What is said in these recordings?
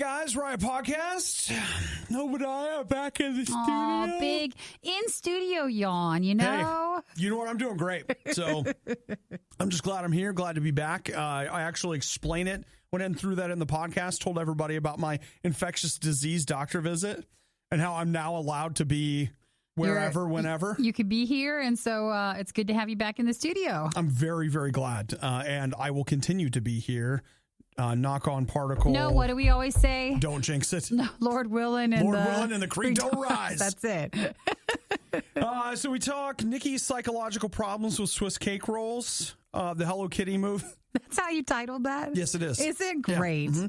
guys, RIOT Podcast. Obadiah back in the studio. Oh, big in-studio yawn, you know? Hey, you know what? I'm doing great. So I'm just glad I'm here. Glad to be back. I actually explained it. Went in through that in the podcast. Told everybody about my infectious disease doctor visit and how I'm now allowed to be wherever, whenever. You could be here, and so it's good to have you back in the studio. I'm very, very glad. And I will continue to be here. Knock on particle. No, what do we always say? Don't jinx it. No, Lord willing, and the creek don't rise. That's it. So we talk Nikki's psychological problems with Swiss cake rolls, the Hello Kitty movie. That's how you titled that? Yes, it is. Is it great? Yeah.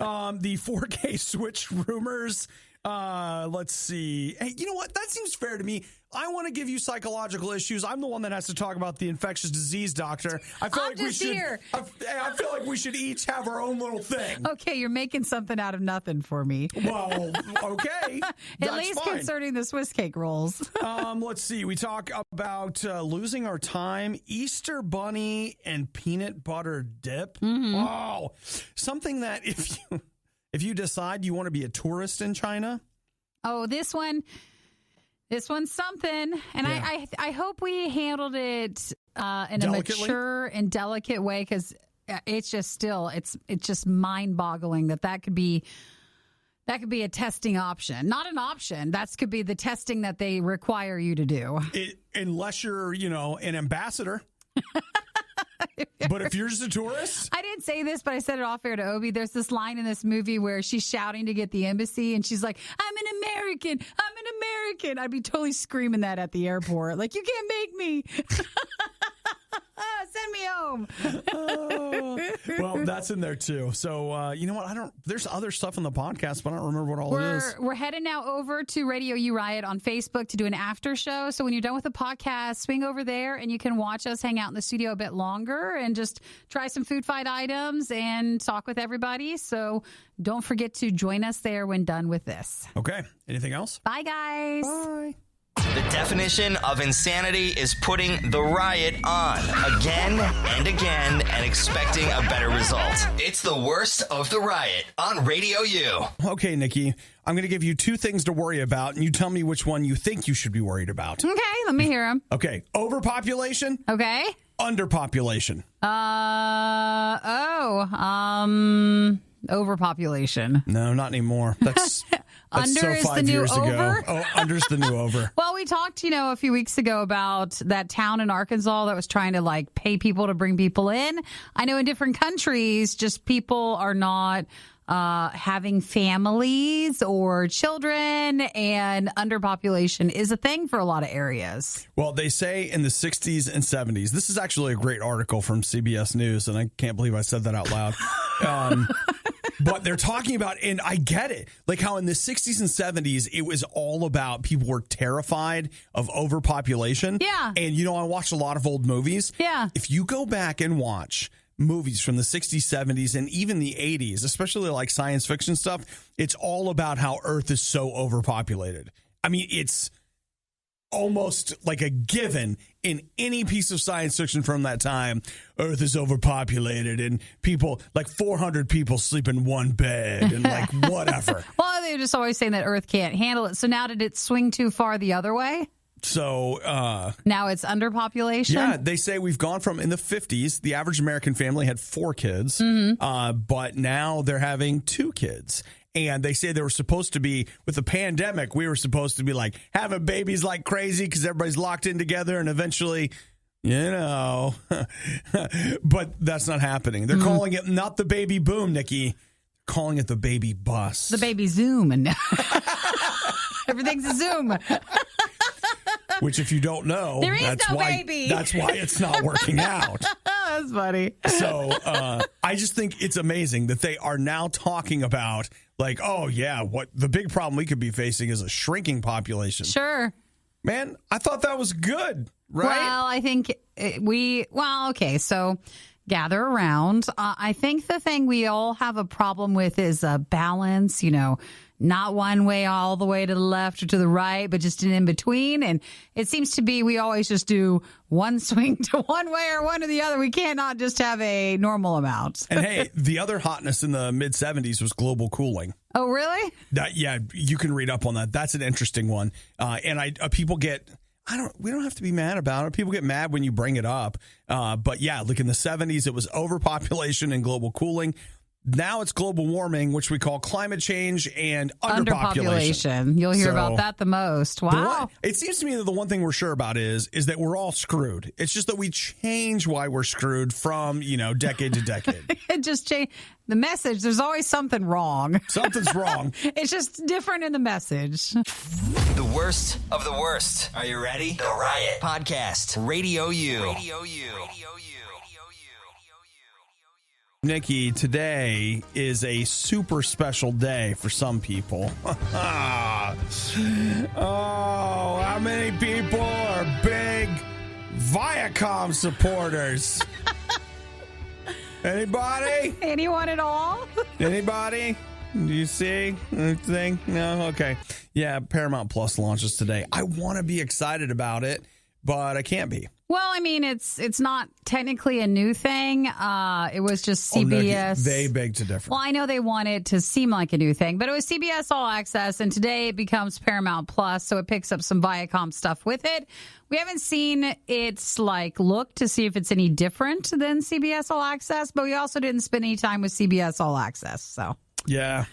Mm-hmm. The 4K Switch rumors. Let's see. Hey, you know what? That seems fair to me. I want to give you psychological issues. I'm the one that has to talk about the infectious disease doctor. I feel like we should. I feel like we should each have our own little thing. Okay, you're making something out of nothing for me. Well, okay. At least fine. Concerning the Swiss cake rolls. Let's see. We talk about losing our time, Easter bunny, and peanut butter dip. Mm-hmm. Wow, something that if you decide you want to be a tourist in China. Oh, this one's something. And yeah. I hope we handled it in a mature and delicate way, because it's just it's just mind-boggling that could be a testing option. Not an option. That could be the testing that they require you to do. Unless you're, an ambassador. But if you're just a tourist? I didn't say this, but I said it off air to Obi. There's this line in this movie where she's shouting to get the embassy, and she's like, I'm an American. I'd be totally screaming that at the airport. Like, you can't make me. Send me home. Well, that's in there too. So, you know what? There's other stuff in the podcast, but I don't remember what all it is. We're heading now over to RadioU RIOT on Facebook to do an after show. So when you're done with the podcast, swing over there and you can watch us hang out in the studio a bit longer and just try some food fight items and talk with everybody. So don't forget to join us there when done with this. Okay. Anything else? Bye, guys. Bye. The definition of insanity is putting the riot on again and again and expecting a better result. It's the worst of the riot on RadioU. Okay, Nikki, I'm going to give you two things to worry about, and you tell me which one you think you should be worried about. Okay, let me hear them. Okay, overpopulation. Okay. Underpopulation. Overpopulation. No, not anymore. That's Under so is 5 the new years over? ago. Oh, under's the new over. Well, we talked, a few weeks ago about that town in Arkansas that was trying to pay people to bring people in. I know in different countries, just people are not having families or children, and underpopulation is a thing for a lot of areas. Well, they say in the 60s and 70s, this is actually a great article from CBS News, and I can't believe I said that out loud. But they're talking about, and I get it, like how in the 60s and 70s, it was all about people were terrified of overpopulation. Yeah. And, I watched a lot of old movies. Yeah. If you go back and watch movies from the 60s, 70s, and even the 80s, especially like science fiction stuff, it's all about how Earth is so overpopulated. I mean, it's almost like a given in any piece of science fiction from that time. Earth is overpopulated and people, like 400 people sleep in one bed and whatever. Well, they're just always saying that Earth can't handle it. So now did it swing too far the other way? So now it's underpopulation? Yeah, they say we've gone from, in the 50s, the average American family had 4 kids, but now they're having 2 kids. And they say they were supposed to be, with the pandemic, we were supposed to be having babies like crazy because everybody's locked in together, and eventually, but that's not happening. They're calling it not the baby boom, Nikki. They're calling it the baby bust. The baby zoom. And everything's a zoom. Which, if you don't know, there is no baby. That's why it's not working out. That's funny. So I just think it's amazing that they are now talking about what the big problem we could be facing is a shrinking population. Sure. Man, I thought that was good, right? Well, I think okay. So gather around. I think the thing we all have a problem with is a balance, not one way all the way to the left or to the right, but just an in-between. And it seems to be we always just do one swing to one way or one to the other. We cannot just have a normal amount. And hey, the other hotness in the mid-'70s was global cooling. Oh, really? Yeah, you can read up on that. That's an interesting one. And people get... we don't have to be mad about it. People get mad when you bring it up. But yeah, like in the 70s, it was overpopulation and global cooling. Now it's global warming, which we call climate change and underpopulation. You'll hear about that the most. Wow. It seems to me that the one thing we're sure about is that we're all screwed. It's just that we change why we're screwed from, decade to decade. It just changed the message. There's always something wrong. Something's wrong. It's just different in the message. The worst of the worst. Are you ready? The Riot Podcast. RadioU. Nikki, today is a super special day for some people. Oh, how many people are big Viacom supporters? Anybody? Anyone at all? Anybody? Do you see anything? No? Okay. Yeah, Paramount Plus launches today. I want to be excited about it, but I can't be. Well, I mean, it's not technically a new thing. It was just CBS. They beg to differ. Well, I know they want it to seem like a new thing, but it was CBS All Access, and today it becomes Paramount Plus, so it picks up some Viacom stuff with it. We haven't seen its look to see if it's any different than CBS All Access, but we also didn't spend any time with CBS All Access, so. Yeah.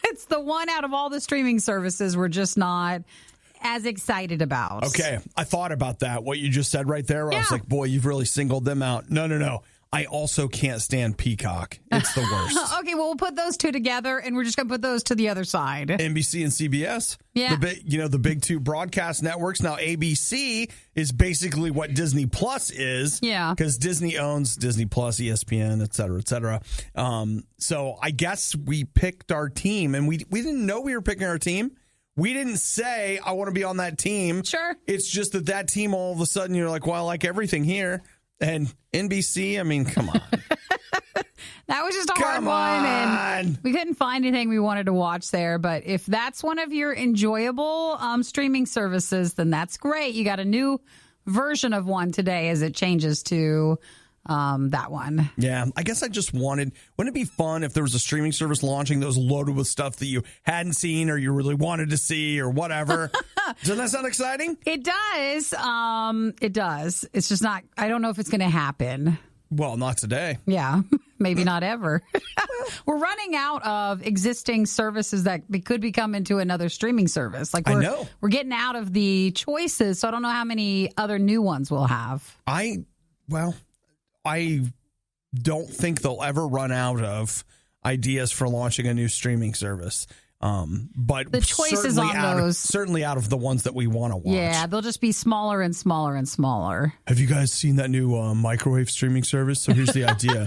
It's the one out of all the streaming services we're just not as excited about. Okay, I thought about that, what you just said right there. Yeah. I was like, boy, you've really singled them out. No. I also can't stand Peacock. It's the worst. Okay, well, we'll put those two together, and we're just going to put those to the other side. NBC and CBS. Yeah. The big two broadcast networks. Now, ABC is basically what Disney Plus is. Yeah. Because Disney owns Disney Plus, ESPN, et cetera, et cetera. So I guess we picked our team, and we didn't know we were picking our team. We didn't say, I want to be on that team. Sure. It's just that team, all of a sudden, you're like, well, I like everything here. And NBC, I mean, come on. That was just a hard one. And we couldn't find anything we wanted to watch there. But if that's one of your enjoyable streaming services, then that's great. You got a new version of one today as it changes to that one. Yeah, I guess I just wouldn't it be fun if there was a streaming service launching that was loaded with stuff that you hadn't seen or you really wanted to see or whatever? Doesn't that sound exciting? It does. It does. It's just not, I don't know if it's going to happen. Well, not today. Yeah, maybe not ever. We're running out of existing services that could become into another streaming service. I know. We're getting out of the choices, so I don't know how many other new ones we'll have. I don't think they'll ever run out of ideas for launching a new streaming service. But the choices on those certainly out of the ones that we want to watch. Yeah, they'll just be smaller and smaller and smaller. Have you guys seen that new microwave streaming service? So here's the idea.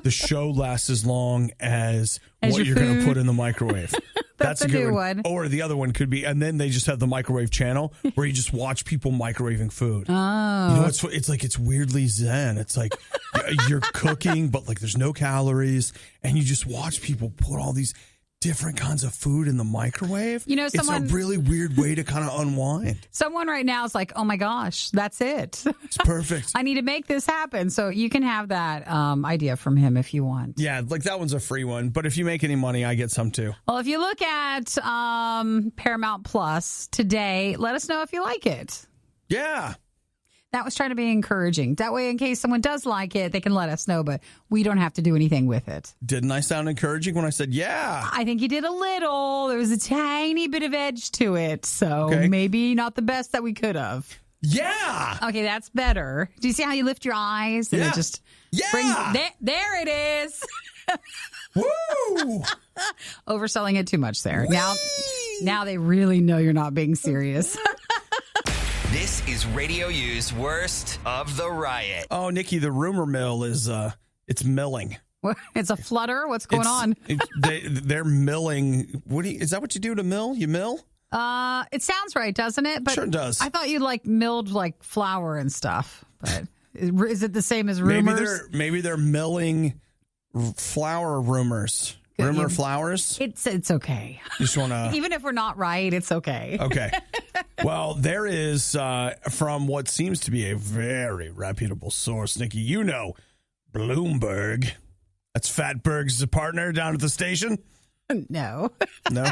The show lasts as long as what you're going to put in the microwave. That's a good one. Or the other one could be, and then they just have the microwave channel where you just watch people microwaving food. Oh. It's weirdly zen. It's like you're cooking, but there's no calories, and you just watch people put all these different kinds of food in the microwave. It's a really weird way to kind of unwind. Someone right now is like, oh my gosh, that's it. It's perfect. I need to make this happen. So you can have that idea from him if you want. Yeah, that one's a free one. But if you make any money, I get some too. Well, if you look at Paramount Plus today, let us know if you like it. Yeah. That was trying to be encouraging. That way, in case someone does like it, they can let us know, but we don't have to do anything with it. Didn't I sound encouraging when I said yeah? I think you did a little. There was a tiny bit of edge to it, so maybe not the best that we could have. Yeah. Okay, that's better. Do you see how you lift your eyes? And it just brings... There it is. Woo! Overselling it too much there. Now they really know you're not being serious. This is RadioU's worst of the riot. Oh, Nikki, the rumor mill is it's milling. It's a flutter? What's going on? They're milling. Is that what you do to mill? You mill? It sounds right, doesn't it? But sure it does. I thought you milled flour and stuff, but Is it the same as rumors? Maybe they're milling flower rumors. Rumor flowers? It's okay. You just want to... Even if we're not right, it's okay. Okay. Well, there is, from what seems to be a very reputable source, Nikki, you know, Bloomberg. That's Fatberg's partner down at the station? No. No?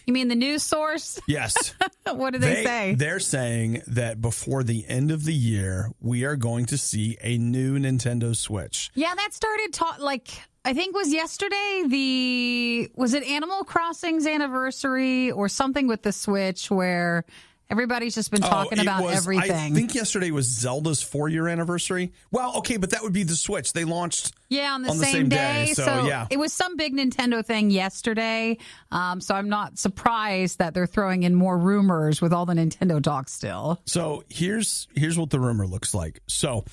You mean the news source? Yes. What did they say? They're saying that before the end of the year, we are going to see a new Nintendo Switch. Yeah, that started I think was yesterday. Was it Animal Crossing's anniversary or something with the Switch where everybody's just been talking about everything? I think yesterday was Zelda's 4-year anniversary. Well, okay, but that would be the Switch. They launched on the same day. So yeah. It was some big Nintendo thing yesterday. So I'm not surprised that they're throwing in more rumors with all the Nintendo talk still. So here's what the rumor looks like. So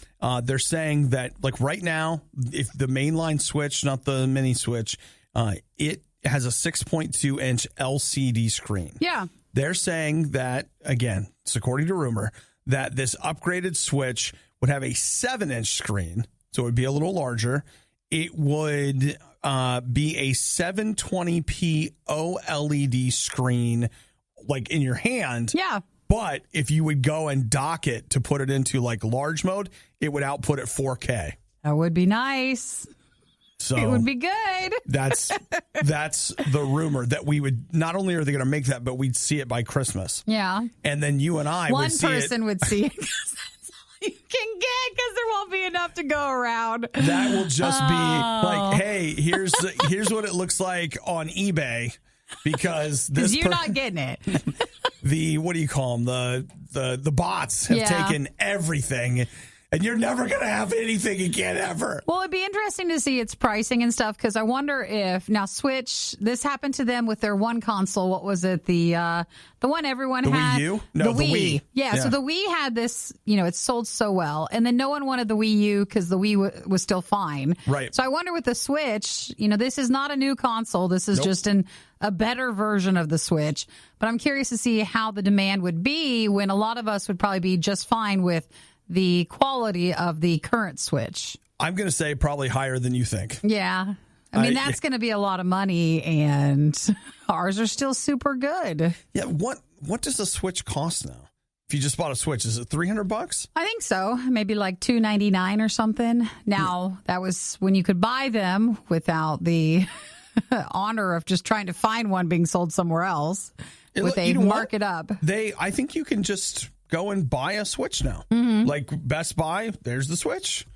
they're saying that like right now, if the mainline Switch, not the mini Switch, it has a 6.2-inch LCD screen. Yeah. They're saying that, again, it's according to rumor, that this upgraded Switch would have a 7-inch screen, so it would be a little larger. It would be a 720p OLED screen, like in your hand. Yeah. But if you would go and dock it to put it into like large mode, it would output at 4K. That would be nice. So it would be good. That's the rumor that we would, not only are they going to make that, but we'd see it by Christmas. Yeah. And then you and I would see it. One person would see it because that's all you can get because there won't be enough to go around. That will just be like, hey, here's what it looks like on eBay because this you're not getting it. What do you call them? The bots have taken everything. And you're never going to have anything again ever. Well, it'd be interesting to see its pricing and stuff because I wonder if now Switch. This happened to them with their one console. What was it? The one everyone had. The Wii U? No, the Wii. Yeah. So the Wii had this. It sold so well, and then no one wanted the Wii U because the Wii was still fine. Right. So I wonder with the Switch. This is not a new console. This is just a better version of the Switch. But I'm curious to see how the demand would be when a lot of us would probably be just fine with the quality of the current Switch. I'm going to say probably higher than you think. Yeah. I mean, that's going to be a lot of money, and ours are still super good. Yeah. What does a Switch cost now? If you just bought a Switch, is it $300? I think so. Maybe like $299 or something. Now, that was when you could buy them without the honor of just trying to find one being sold somewhere else. They mark it up. I think you can just go and buy a Switch now. Mm-hmm. Like Best Buy, there's the Switch.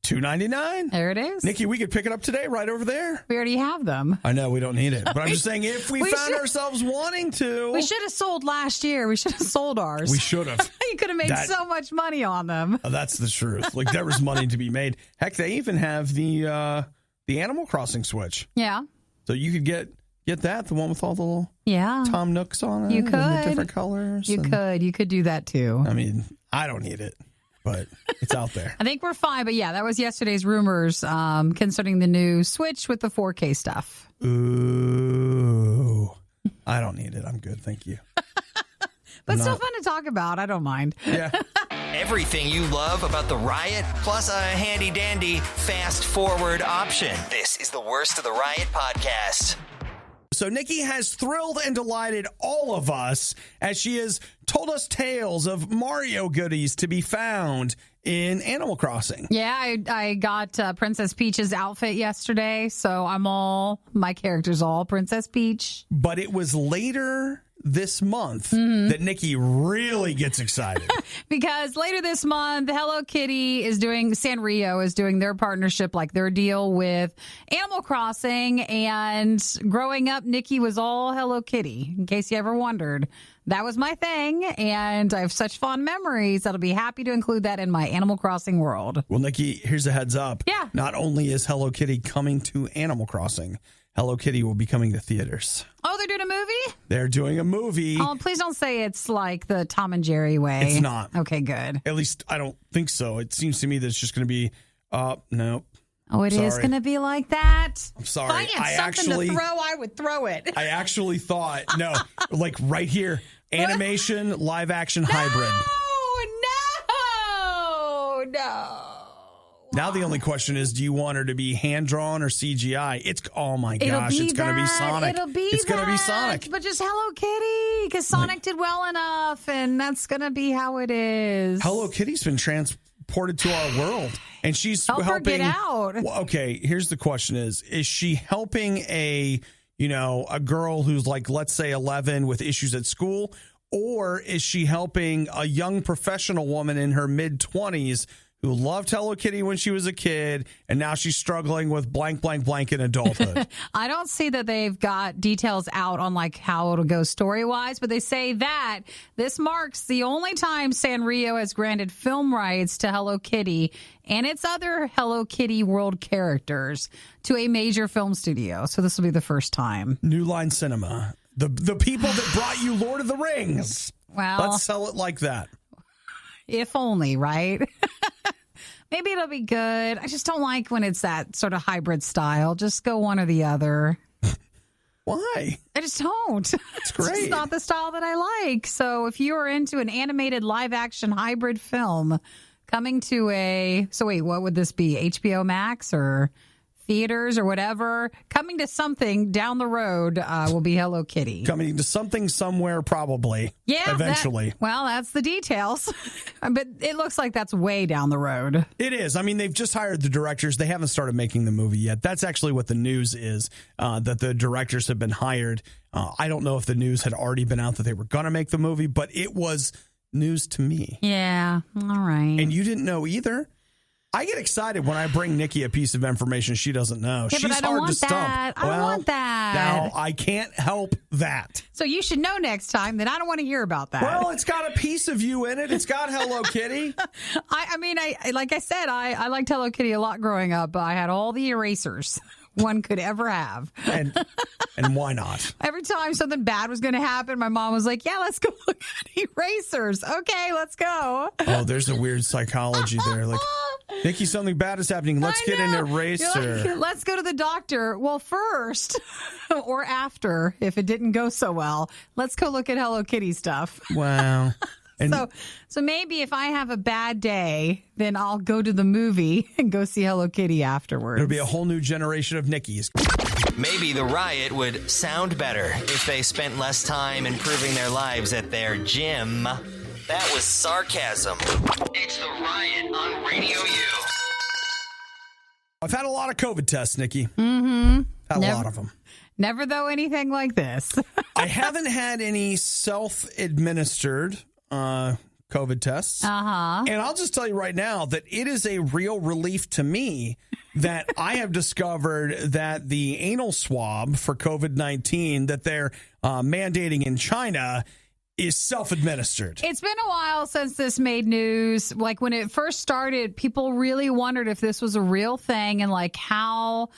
$299. There it is. Nikki, we could pick it up today right over there. We already have them. I know we don't need it, but I'm just saying if we found ourselves wanting to. We should have sold last year. We should have sold ours. We should have. You could have made so much money on them. That's the truth. Like there was money to be made. Heck, they even have the Animal Crossing Switch. Yeah. So you could get that, the one with all the little Tom Nooks on it. You could. And the different colors. You could do that too. I mean, I don't need it, but it's out there. I think we're fine. But yeah, that was yesterday's rumors concerning the new Switch with the 4K stuff. Ooh. I don't need it. I'm good. Thank you. But still fun to talk about. I don't mind. Yeah. Everything you love about the Riot, plus a handy-dandy fast-forward option. This is the Worst of the Riot podcast. So Nikki has thrilled and delighted all of us as she has told us tales of Mario goodies to be found in Animal Crossing. Yeah, I got Princess Peach's outfit yesterday, so my character's all Princess Peach. But it was later this month that Nikki really gets excited. Because later this month, Hello Kitty Sanrio is doing their partnership, like their deal with Animal Crossing. And growing up, Nikki was all Hello Kitty, in case you ever wondered. That was my thing, and I have such fond memories that I'll be happy to include that in my Animal Crossing world. Well, Nikki, here's a heads up. Yeah. Not only is Hello Kitty coming to Animal Crossing, Hello Kitty will be coming to theaters. Oh, they're doing a movie? They're doing a movie. Oh, please don't say it's like the Tom and Jerry way. It's not. Okay, good. At least I don't think so. It seems to me that it's just going to be, no. Oh, it is going to be like that? I'm sorry. If I had something to throw, I would throw it. I actually thought, no, like right here, animation, live action hybrid. no. Now the only question is, do you want her to be hand-drawn or CGI? Oh my gosh, it's going to be Sonic. It's going to be Sonic. But just Hello Kitty, because Sonic did well enough, and that's going to be how it is. Hello Kitty's been transported to our world, and she's helping her get out. Well, okay, here's the question is she helping a girl who's like, let's say 11 with issues at school, or is she helping a young professional woman in her mid-20s who loved Hello Kitty when she was a kid, and now she's struggling with blank, blank, blank in adulthood? I don't see that they've got details out on like how it'll go story-wise, but they say that this marks the only time Sanrio has granted film rights to Hello Kitty and its other Hello Kitty world characters to a major film studio. So this will be the first time. New Line Cinema. The people that brought you Lord of the Rings. Well, let's sell it like that. If only, right? Maybe it'll be good. I just don't like when it's that sort of hybrid style. Just go one or the other. Why? I just don't. It's great. It's just not the style that I like. So if you are into an animated live-action hybrid film coming to what would this be? HBO Max or theaters or whatever? Coming to something down the road will be Hello Kitty. Coming to something somewhere probably. Yeah. Eventually. That's the details. But it looks like that's way down the road. It is. I mean, they've just hired the directors. They haven't started making the movie yet. That's actually what the news is, that the directors have been hired. I don't know if the news had already been out that they were going to make the movie, but it was news to me. Yeah. All right. And you didn't know either? I get excited when I bring Nikki a piece of information she doesn't know. Yeah, She's hard to stump. I don't want that. Now, I can't help that. So you should know next time that I don't want to hear about that. Well, it's got a piece of you in it. It's got Hello Kitty. I like I said, I liked Hello Kitty a lot growing up. I had all the erasers one could ever have. And why not? Every time something bad was going to happen, my mom was like, yeah, let's go look at erasers. Okay, let's go. Oh, there's a weird psychology there. Like, Nikki, something bad is happening. Let's get an eraser. Like, let's go to the doctor. Well, first or after, if it didn't go so well, let's go look at Hello Kitty stuff. Wow. And so maybe if I have a bad day, then I'll go to the movie and go see Hello Kitty afterwards. There'll be a whole new generation of Nickies. Maybe the riot would sound better if they spent less time improving their lives at their gym. That was sarcasm. It's the riot on Radio U. I've had a lot of COVID tests, Nikki. Mm-hmm. Had a lot of them. Never, though, anything like this. I haven't had any self-administered COVID tests. Uh-huh. And I'll just tell you right now that it is a real relief to me that I have discovered that the anal swab for COVID-19 that they're mandating in China is self-administered. It's been a while since this made news. Like when it first started, people really wondered if this was a real thing and like how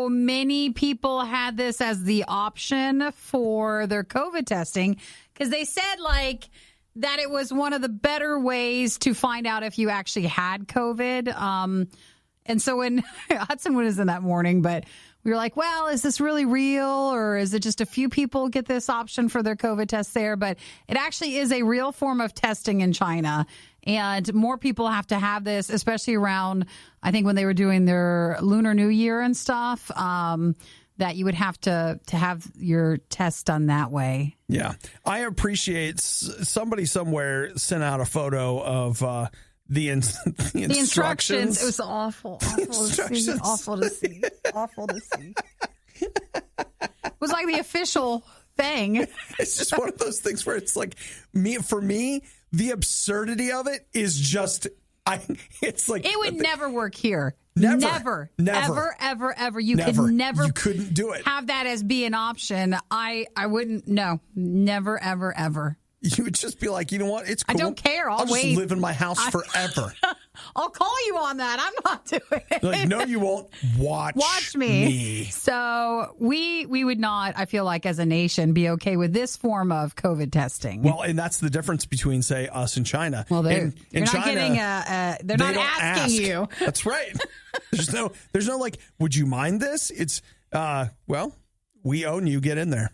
many people had this as the option for their COVID testing. Because they said like that it was one of the better ways to find out if you actually had COVID. And so when Hudson was in that morning, but we were like, well, is this really real or is it just a few people get this option for their COVID tests there? But it actually is a real form of testing in China. And more people have to have this, especially around, I think, when they were doing their Lunar New Year and stuff, that you would have to have your test done that way. Yeah. I appreciate somebody somewhere sent out a photo of the instructions. It was awful. Awful to see. It was like the official thing. It's just one of those things where it's like, for me, the absurdity of it is just, it's like. It would never work here. Never. Ever. You couldn't do it. Have that as be an option. I wouldn't. No, never, ever. You would just be like, you know what? It's cool. I don't care. I'll just wait. live in my house forever. I'll call you on that. I'm not doing it. Like, no, you won't. Watch me. So we would not, I feel like, as a nation, be okay with this form of COVID testing. Well, and that's the difference between, say, us and China. Well, in China, they're not asking you. That's right. There's no like, would you mind this? It's, well, we own you. Get in there.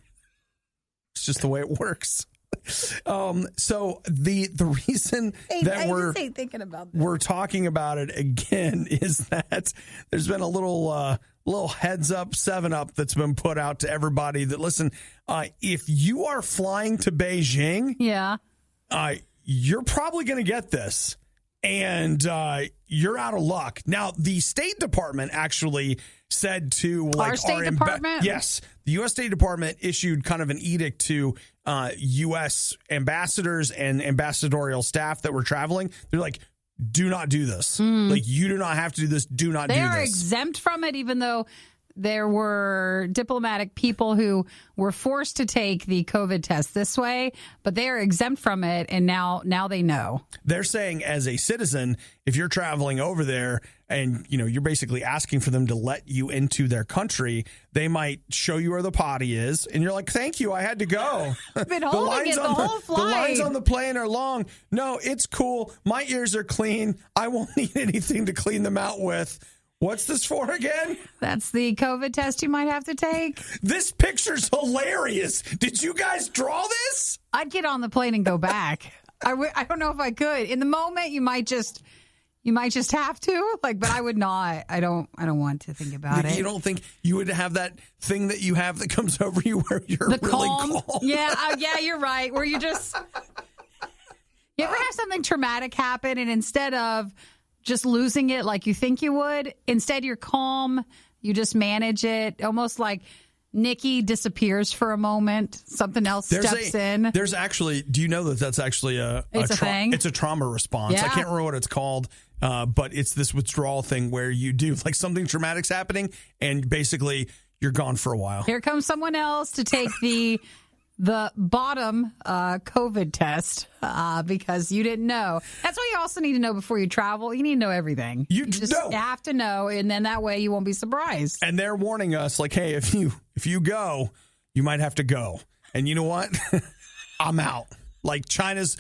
It's just the way it works. So the reason that we're talking about it again is that there's been a little heads up 7-up that's been put out to everybody that listen, if you are flying to Beijing, you're probably going to get this, and you're out of luck. Now, the State Department actually said to our State Department? Yes, the U.S. State Department issued kind of an edict to U.S. ambassadors and ambassadorial staff that were traveling. They're like, do not do this. Like, you do not have to do this. Do not do this. They are exempt from it, even though there were diplomatic people who were forced to take the COVID test this way, but they are exempt from it, and now they know. They're saying as a citizen, if you're traveling over there and you're basically asking for them to let you into their country, they might show you where the potty is, and you're like, thank you, I had to go. I've been holding the whole flight. The lines on the plane are long. No, it's cool. My ears are clean. I won't need anything to clean them out with. What's this for again? That's the COVID test you might have to take. This picture's hilarious. Did you guys draw this? I'd get on the plane and go back. I don't know if I could. In the moment, you might just have to. But I would not. I don't want to think about it. You don't think you would have that thing that you have that comes over you where you're really calm? Yeah, you're right. Where you just you ever have something traumatic happen, and instead of just losing it like you think you would, instead you're calm, you just manage it, almost like Nikki disappears for a moment, something else steps in. There's actually, do you know that that's actually it's a thing? It's a trauma response. Yeah. I can't remember what it's called, but it's this withdrawal thing where you do, like, something traumatic's happening and basically you're gone for a while. Here comes someone else to take the bottom COVID test because you didn't know. That's what you also need to know before you travel. You need to know everything. You just have to know, and then that way you won't be surprised. And they're warning us, like, hey, if you go, you might have to go. And you know what? I'm out. Like, China's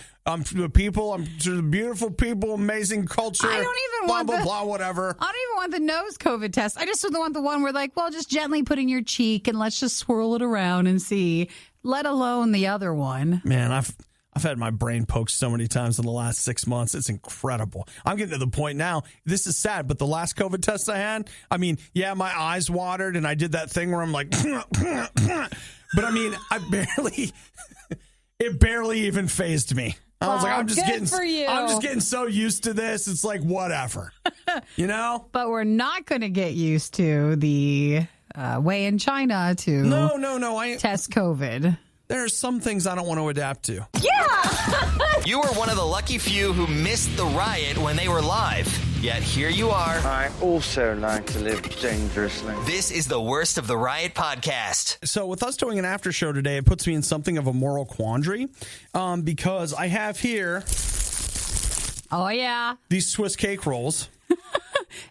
people, beautiful people, amazing culture. I don't even want blah, whatever. I don't even want the nose COVID test. I just want the one where, like, well, just gently put in your cheek and let's just swirl it around and see. Let alone the other one. Man, I've had my brain poked so many times in the last 6 months. It's incredible. I'm getting to the point now. This is sad, but the last COVID test I had, I mean, yeah, my eyes watered and I did that thing where I'm like, but I mean, it barely even fazed me. I was like, I'm just getting so used to this. It's like, whatever, But we're not going to get used to the way in China to test COVID. There are some things I don't want to adapt to. Yeah! You were one of the lucky few who missed the riot when they were live. Yet here you are. I also like to live dangerously. This is the Worst of the Riot podcast. So with us doing an after show today, it puts me in something of a moral quandary because I have here... Oh, yeah. These Swiss cake rolls.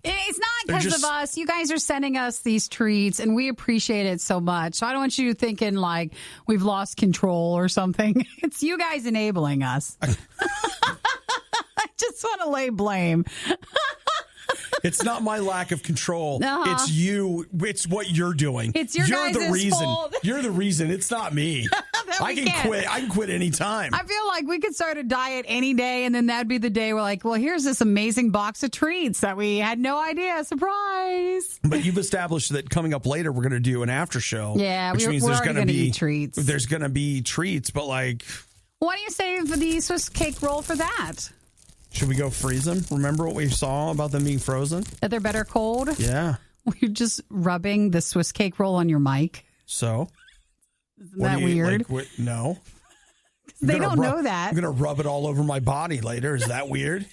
It's not because of us. You guys are sending us these treats, and we appreciate it so much. So I don't want you thinking like we've lost control or something. It's you guys enabling us. I just want to lay blame. It's not my lack of control. Uh-huh. It's you. It's what you're doing. It's you're the reason. Fault. You're the reason. It's not me. I can quit. I can quit anytime. I feel like we could start a diet any day, and then that'd be the day we're like, well, here's this amazing box of treats that we had no idea. Surprise. But you've established that coming up later, we're going to do an after show. Yeah, which means there's going to be treats. There's going to be treats, but like... Why don't you save the Swiss cake roll for that? Should we go freeze them? Remember what we saw about them being frozen? That they're better cold? Yeah. You're just rubbing the Swiss cake roll on your mic. So? Isn't that weird? No. They don't know that. I'm going to rub it all over my body later. Is that weird?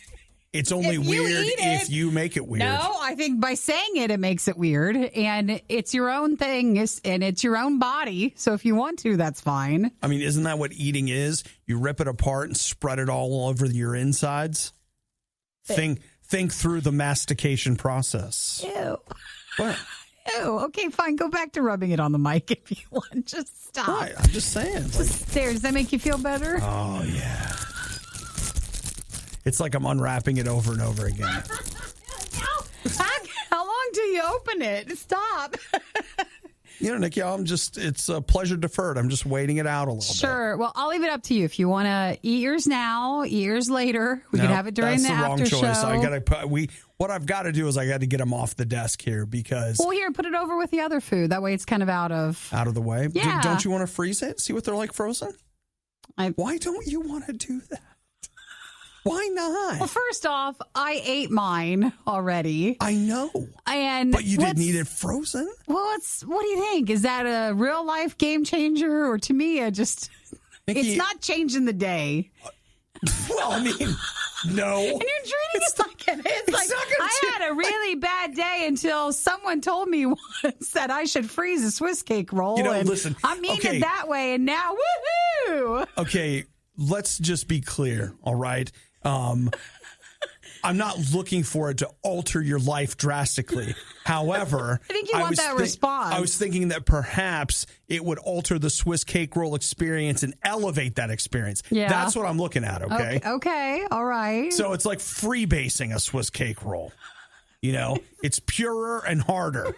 It's only weird if you make it weird. No, I think by saying it makes it weird. And it's your own thing, and it's your own body. So if you want to, that's fine. I mean, isn't that what eating is? You rip it apart and spread it all over your insides. Think through the mastication process. Ew. What? Ew. Okay, fine. Go back to rubbing it on the mic if you want. Just stop. Right, I'm just saying. Does that make you feel better? Oh, yeah. It's like I'm unwrapping it over and over again. How long do you open it? Stop. You know, Nikki, it's a pleasure deferred. I'm just waiting it out a little bit. Sure. Well, I'll leave it up to you. If you want to eat yours now, eat yours later. We can have it during the after show. That's the wrong choice. What I've got to do is I got to get them off the desk here because... Well, here, put it over with the other food. That way it's kind of out of the way? Yeah. Don't you want to freeze it? See what they're like frozen? Why don't you want to do that? Why not? Well, first off, I ate mine already. I know. But you didn't eat it frozen? Well, what do you think? Is that a real life game changer? Or to me, Nikki, it's not changing the day. Well, I mean, no. And you're treating it like it is. Like, I had a really bad day until someone told me once that I should freeze a Swiss cake roll. Listen. I'm eating it that way, and now, woohoo! Okay, let's just be clear, all right? I'm not looking for it to alter your life drastically. However, I think you want that response. I was thinking that perhaps it would alter the Swiss cake roll experience and elevate that experience. Yeah. That's what I'm looking at, okay? Okay, all right. So it's like freebasing a Swiss cake roll. You know, it's purer and harder.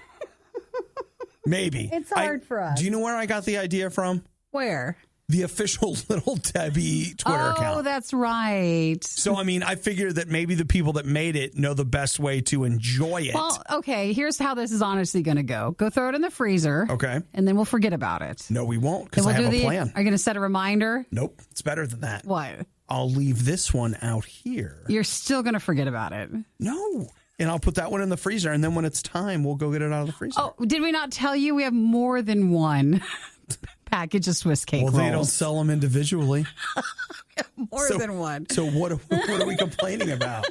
Maybe. It's hard for us. Do you know where I got the idea from? Where? The official Little Debbie Twitter account. Oh, that's right. So, I mean, I figured that maybe the people that made it know the best way to enjoy it. Well, okay, here's how this is honestly going to go. Go throw it in the freezer. Okay. And then we'll forget about it. No, we won't, because I have a plan. Are you going to set a reminder? Nope. It's better than that. What? I'll leave this one out here. You're still going to forget about it. No. And I'll put that one in the freezer, and then when it's time, we'll go get it out of the freezer. Oh, did we not tell you we have more than one package of Swiss cake rolls? Well, they don't sell them individually. More than one. So what are we complaining about?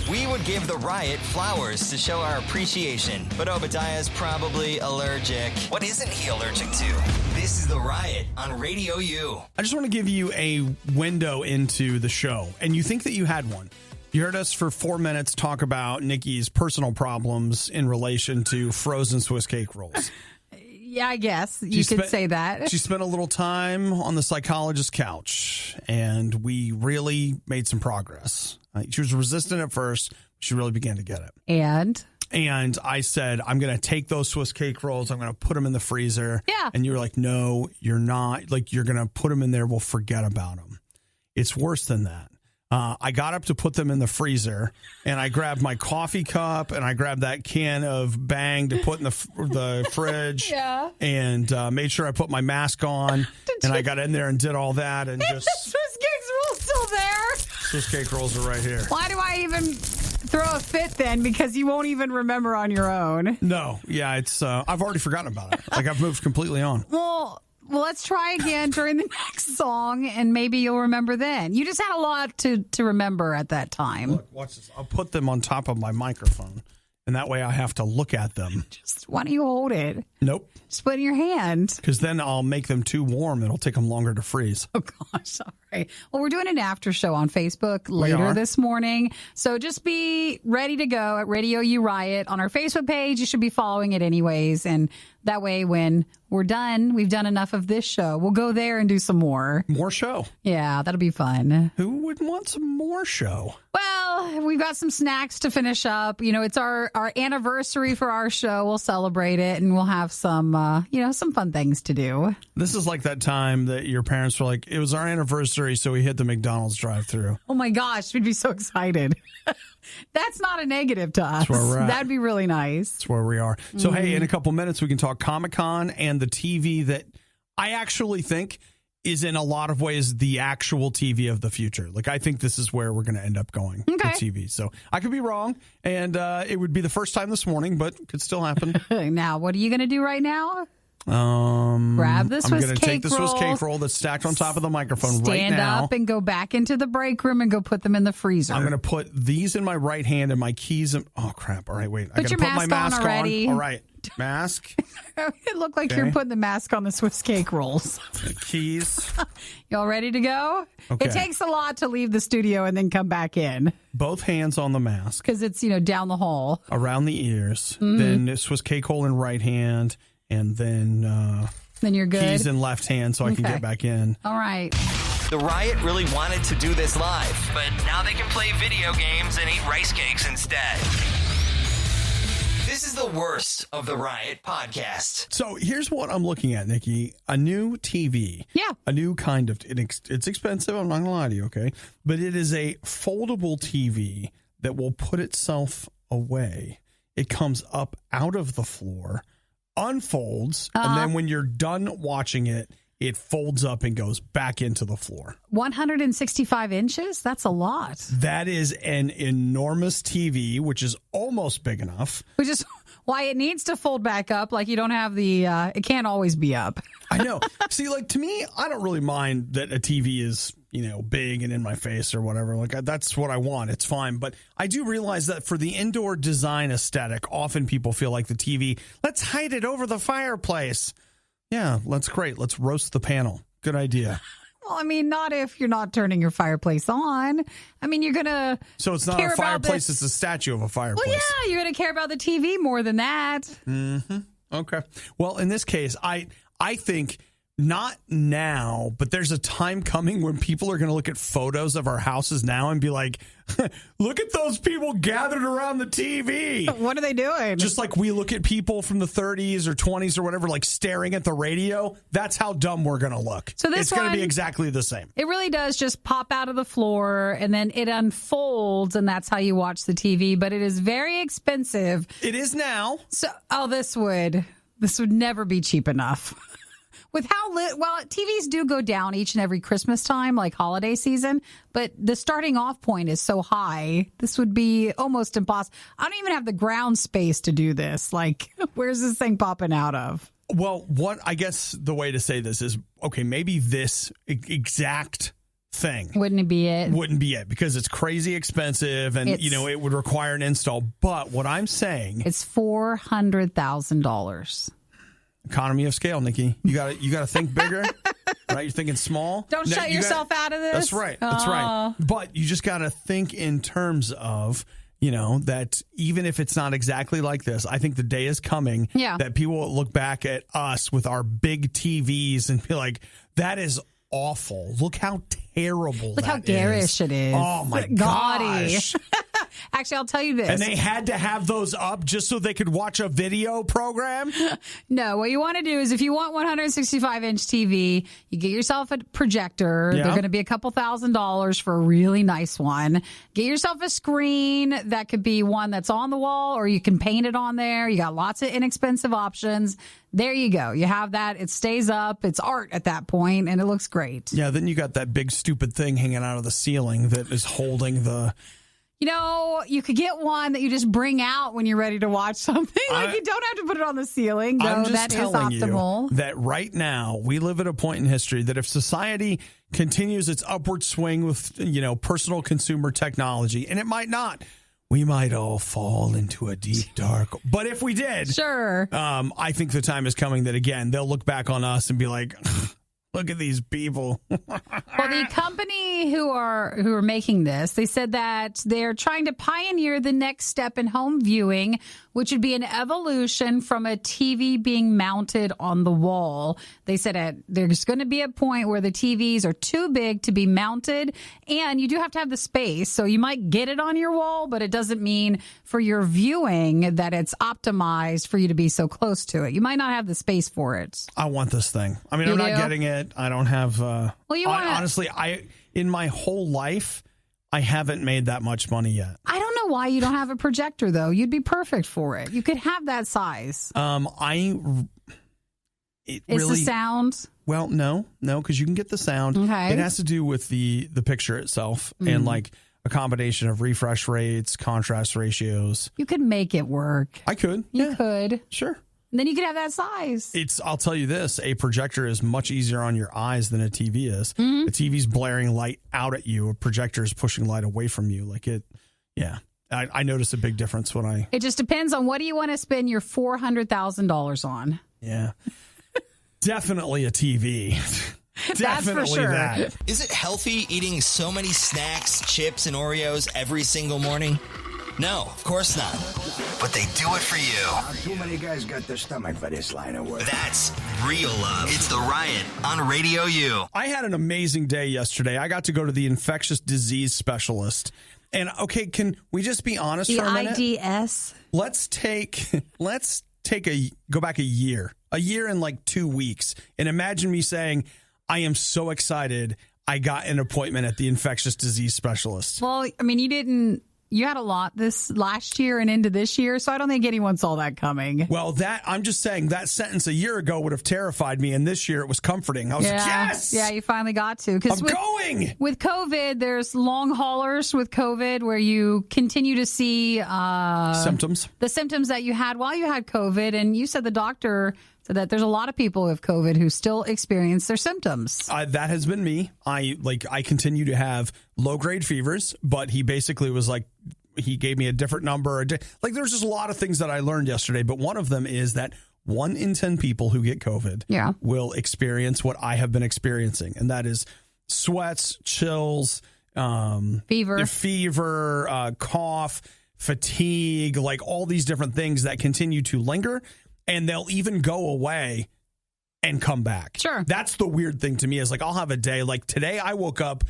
We would give the Riot flowers to show our appreciation, but Obadiah's probably allergic. What isn't he allergic to? This is the Riot on Radio U. I just want to give you a window into the show, and you think that you had one. You heard us for 4 minutes talk about Nikki's personal problems in relation to frozen Swiss cake rolls. Yeah, I guess you could say that. She spent a little time on the psychologist's couch, and we really made some progress. She was resistant at first. She really began to get it. And I said, I'm going to take those Swiss cake rolls. I'm going to put them in the freezer. Yeah. And you were like, no, you're not. Like, you're going to put them in there. We'll forget about them. It's worse than that. I got up to put them in the freezer, and I grabbed my coffee cup, and I grabbed that can of Bang to put in the fridge, and made sure I put my mask on, I got in there and did all that, and just... Swiss cake rolls still there? Swiss cake rolls are right here. Why do I even throw a fit then? Because you won't even remember on your own. No, yeah, it's... I've already forgotten about it. Like, I've moved completely on. Well, let's try again during the next song, and maybe you'll remember then. You just had a lot to remember at that time. Look, watch this. I'll put them on top of my microphone, and that way I have to look at them. Just why don't you hold it? Nope. Just put it in your hand. Because then I'll make them too warm. It'll take them longer to freeze. Oh, gosh. All right. Well, we're doing an after show on Facebook later this morning. So just be ready to go at RadioU Riot on our Facebook page. You should be following it anyways. And that way, when we're done, we've done enough of this show, we'll go there and do some more. More show. Yeah, that'll be fun. Who wouldn't want some more show? Well, we've got some snacks to finish up. You know, it's our anniversary for our show. We'll celebrate it, and we'll have some fun things to do. This is like that time that your parents were like, it was our anniversary, so we hit the McDonald's drive-thru. Oh, my gosh. We'd be so excited. That's not a negative to us. That's where we're at. That'd be really nice. That's where we are. So, hey, in a couple minutes, we can talk Comic-Con and the TV that I actually think is in a lot of ways the actual TV of the future. Like, I think this is where we're going to end up going with TV. So I could be wrong, and it would be the first time this morning, but it could still happen. Now, what are you going to do right now? Grab the Swiss cake roll. I'm going to take the Swiss cake roll that's stacked on top of the microphone right now. Stand up and go back into the break room and go put them in the freezer. I'm going to put these in my right hand and my keys in... Oh, crap. All right, wait. I got to put my mask on already. All right. Mask. It looked like you're putting the mask on the Swiss cake rolls. The keys. Y'all ready to go? Okay. It takes a lot to leave the studio and then come back in. Both hands on the mask. Because it's, down the hall. Around the ears. Mm-hmm. Then Swiss cake roll in right hand. And then you're good. Keys in left hand so I can get back in. All right. The Riot really wanted to do this live, but now they can play video games and eat rice cakes instead. This is is the worst of the Riot podcast. So here's what I'm looking at, Nikki. A new TV. Yeah. A new kind of, it's expensive, I'm not going to lie to you, okay? But it is a foldable TV that will put itself away. It comes up out of the floor, unfolds, and then when you're done watching it, it folds up and goes back into the floor. 165 inches? That's a lot. That is an enormous TV, which is almost big enough. Which is why it needs to fold back up. Like you don't have the, it can't always be up. I know. See, like to me, I don't really mind that a TV is, big and in my face or whatever. Like that's what I want. It's fine. But I do realize that for the indoor design aesthetic, often people feel like the TV, let's hide it over the fireplace. Yeah, that's great. Let's roast the panel. Good idea. Well, I mean, not if you're not turning your fireplace on. I mean, you're going to So it's not a fireplace, it's a statue of a fireplace. Well, yeah, you're going to care about the TV more than that. Mm-hmm. Okay. Well, in this case, I think not now, but there's a time coming when people are going to look at photos of our houses now and be like, look at those people gathered around the TV. What are they doing? Just like we look at people from the 30s or 20s or whatever, like staring at the radio. That's how dumb we're going to look. So it's going to be exactly the same. It really does just pop out of the floor and then it unfolds, and that's how you watch the TV. But it is very expensive. It is now. So, this would never be cheap enough. With TVs do go down each and every Christmas time, like holiday season, but the starting off point is so high, this would be almost impossible. I don't even have the ground space to do this. Like, where's this thing popping out of? Well, I guess the way to say this is, okay, maybe this exact thing wouldn't be it because it's crazy expensive and, it would require an install. But what I'm saying, it's $400,000. Economy of scale, Nikki. You got to think bigger, right? You're thinking small. Don't shut yourself out of this. That's right. That's right. But you just got to think in terms of, that even if it's not exactly like this, I think the day is coming that people will look back at us with our big TVs and be like, that is awful. Look how terrible Look how garish it is. Oh, my gosh. Actually, I'll tell you this. And they had to have those up just so they could watch a video program? No, what you want to do is if you want 165-inch TV, you get yourself a projector. Yeah. They're going to be a couple $1,000s for a really nice one. Get yourself a screen. That could be one that's on the wall, or you can paint it on there. You got lots of inexpensive options. There you go. You have that. It stays up. It's art at that point, and it looks great. Yeah, then you got that big stupid thing hanging out of the ceiling that is holding the... You could get one that you just bring out when you're ready to watch something. Like you don't have to put it on the ceiling. I'm just that telling is optimal. You that right now we live at a point in history that if society continues its upward swing with, personal consumer technology, and it might not, we might all fall into a deep dark. But if we did, sure. I think the time is coming that, again, they'll look back on us and be like, look at these people. Well, the company who are making this, they said that they're trying to pioneer the next step in home viewing, which would be an evolution from a TV being mounted on the wall. They said there's going to be a point where the TVs are too big to be mounted, and you do have to have the space. So you might get it on your wall, but it doesn't mean for your viewing that it's optimized for you to be so close to it. You might not have the space for it. I want this thing. I mean, I'm not getting it. I don't have... honestly, in my whole life, I haven't made that much money yet. I don't know why you don't have a projector, though. You'd be perfect for it. You could have that size. The sound? Well, no, because you can get the sound. Okay. It has to do with the picture itself and like a combination of refresh rates, contrast ratios. You could make it work. I could. You could. Sure. And then you could have that size. I'll tell you this, a projector is much easier on your eyes than a TV is. Mm-hmm. A TV's blaring light out at you. A projector is pushing light away from you. I notice a big difference when I... It just depends on what do you want to spend your $400,000 on. Yeah. Definitely a TV. That's for sure. That. Is it healthy eating so many snacks, chips, and Oreos every single morning? No, of course not. But they do it for you. Too many guys got the stomach for this line of work. That's real love. It's The Riot on RadioU. I had an amazing day yesterday. I got to go to the infectious disease specialist. And, okay, can we just be honest for a minute? The IDS? Let's go back a year and like 2 weeks, and imagine me saying, I am so excited I got an appointment at the infectious disease specialist. Well, I mean, you had a lot this last year and into this year, so I don't think anyone saw that coming. Well, I'm just saying that sentence a year ago would have terrified me, and this year it was comforting. I was like, yes! Yeah, you finally got to. I'm going! With COVID, there's long haulers with COVID where you continue to see symptoms. The symptoms that you had while you had COVID, and you said the doctor said that there's a lot of people with COVID who still experience their symptoms. That has been me. I continue to have low-grade fevers, but he basically was like, he gave me a different number. There's just a lot of things that I learned yesterday, but one of them is that 1 in 10 people who get COVID will experience what I have been experiencing, and that is sweats, chills, fever, cough, fatigue, like all these different things that continue to linger, and they'll even go away and come back. Sure. That's the weird thing to me is like I'll have a day like today I woke up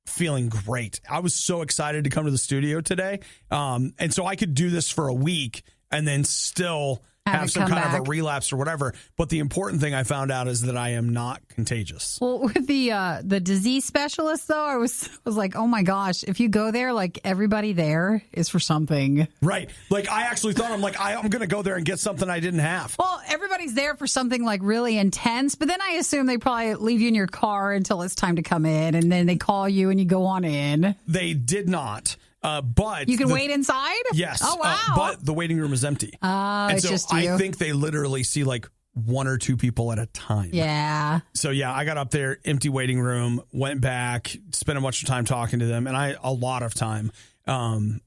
feeling great. I was so excited to come to the studio today. And so I could do this for a week and then still have some kind of a relapse or whatever. But the important thing I found out is that I am not contagious. Well, with the disease specialist, though, I was like, oh, my gosh, if you go there, like everybody there is for something. Right. Like I actually thought I'm going to go there and get something I didn't have. Well, everybody's there for something like really intense. But then I assume they probably leave you in your car until it's time to come in. And then they call you and you go on in. They did not. But you can wait inside? Yes. Oh, wow. But the waiting room is empty. And it's so just you. I think they literally see like 1 or 2 people at a time. Yeah. So, yeah, I got up there, empty waiting room, went back, spent a bunch of time talking to them, and a lot of time,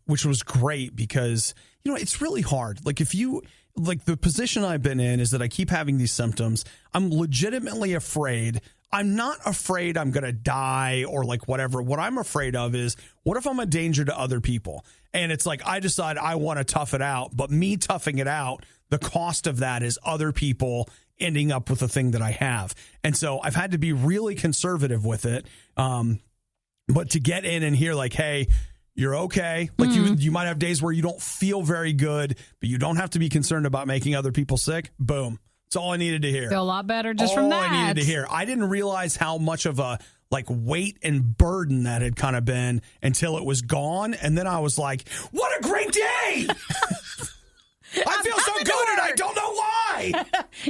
which was great because, it's really hard. Like the position I've been in is that I keep having these symptoms. I'm legitimately afraid. I'm not afraid I'm going to die or like whatever. What I'm afraid of is what if I'm a danger to other people? And it's like I decide I want to tough it out, but me toughing it out, the cost of that is other people ending up with the thing that I have. And so I've had to be really conservative with it. But to get in and hear like, hey, you're okay. Like you might have days where you don't feel very good, but you don't have to be concerned about making other people sick. Boom. That's all I needed to hear. Feel a lot better just from that. All I needed to hear. I didn't realize how much of a weight and burden that had kind of been until it was gone. And then I was like, what a great day. I feel so good and I don't know why.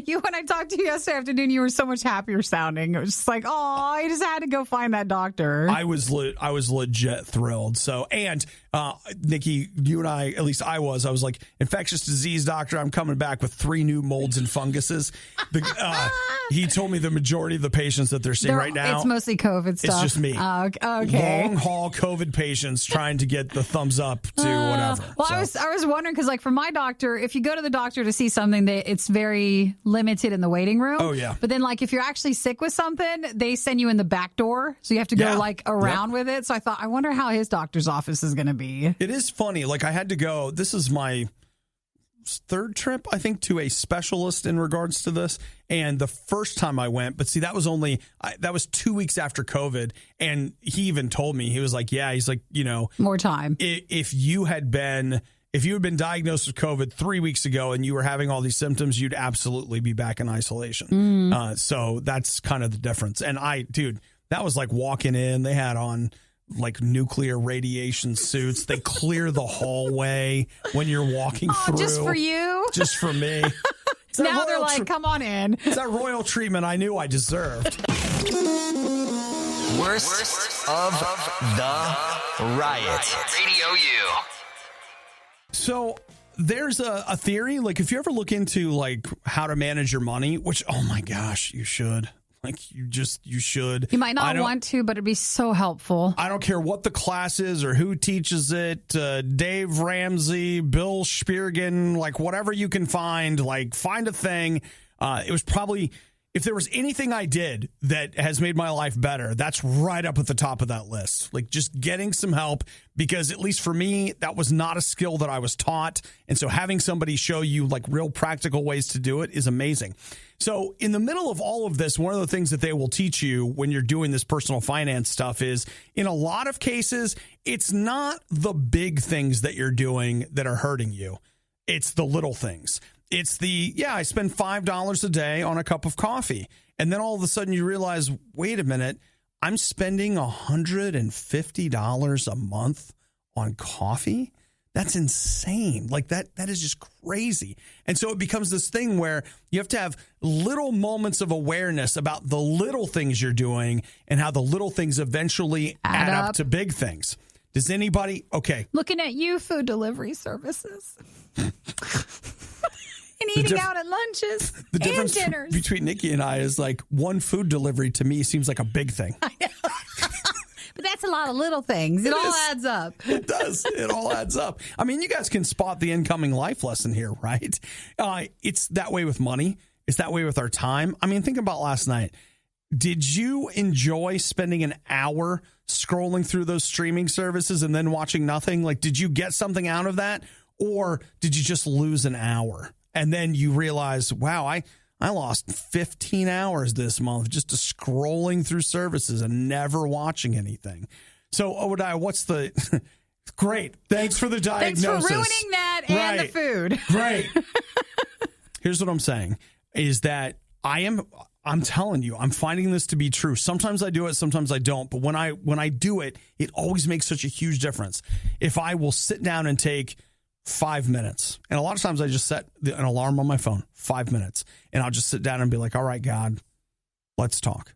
When I talked to you yesterday afternoon, you were so much happier sounding. It was just like, oh, I just had to go find that doctor. I was legit thrilled. So, and Nikki, you and I, at least I was like, infectious disease doctor, I'm coming back with 3 new molds and funguses. He told me the majority of the patients that they're seeing right now. It's mostly COVID stuff. It's just me. Okay. Long haul COVID patients trying to get the thumbs up to whatever. Well, so. I was wondering because like for my doctor, if you go to the doctor to see something, it's very limited in the waiting room. Oh, yeah. But then like if you're actually sick with something, they send you in the back door. So you have to go around with it. So I wonder how his doctor's office is going to be. It is funny. Like I had to go, this is my 3rd trip, I think, to a specialist in regards to this. And the first time I went, but see, that was 2 weeks after COVID. And he even told me, he was like, he's like, more time. If you had been diagnosed with COVID 3 weeks ago and you were having all these symptoms, you'd absolutely be back in isolation. So that's kind of the difference. And that was like walking in. They had on like nuclear radiation suits. They clear the hallway when you're walking through. Just for you? Just for me. Now they're like, come on in. It's that royal treatment I knew I deserved. Worst of the Riot. Radio U. So there's a theory, like if you ever look into like how to manage your money, which, oh my gosh, you should. Like you should. You might not want to, but it'd be so helpful. I don't care what the class is or who teaches it. Dave Ramsey, Bill Spiergen, like whatever you can find, like find a thing. It was probably, if there was anything I did that has made my life better, that's right up at the top of that list. Like just getting some help, because at least for me, that was not a skill that I was taught. And so having somebody show you like real practical ways to do it is amazing. So in the middle of all of this, one of the things that they will teach you when you're doing this personal finance stuff is, in a lot of cases, it's not the big things that you're doing that are hurting you. It's the little things. It's I spend $5 a day on a cup of coffee. And then all of a sudden you realize, wait a minute, I'm spending $150 a month on coffee? That's insane. Like that is just crazy. And so it becomes this thing where you have to have little moments of awareness about the little things you're doing and how the little things eventually add up to big things. Does anybody? Okay. Looking at you, food delivery services. And eating out at lunches the and difference dinners. Between Nikki and I is like one food delivery to me seems like a big thing. I know. But that's a lot of little things. It all adds up. It does. It all adds up. I mean, you guys can spot the incoming life lesson here, right? It's that way with money. It's that way with our time. I mean, think about last night. Did you enjoy spending an hour scrolling through those streaming services and then watching nothing? Like, did you get something out of that? Or did you just lose an hour? And then you realize, wow, I lost 15 hours this month just to scrolling through services and never watching anything. So, Obadiah, what's the... Great. Thanks for the diagnosis. Thanks for ruining that and the food. Great. Here's what I'm saying, is that I'm telling you, I'm finding this to be true. Sometimes I do it, sometimes I don't. But when I do it, it always makes such a huge difference. If I will sit down and take 5 minutes. And a lot of times I just set an alarm on my phone, 5 minutes. And I'll just sit down and be like, all right, God, let's talk.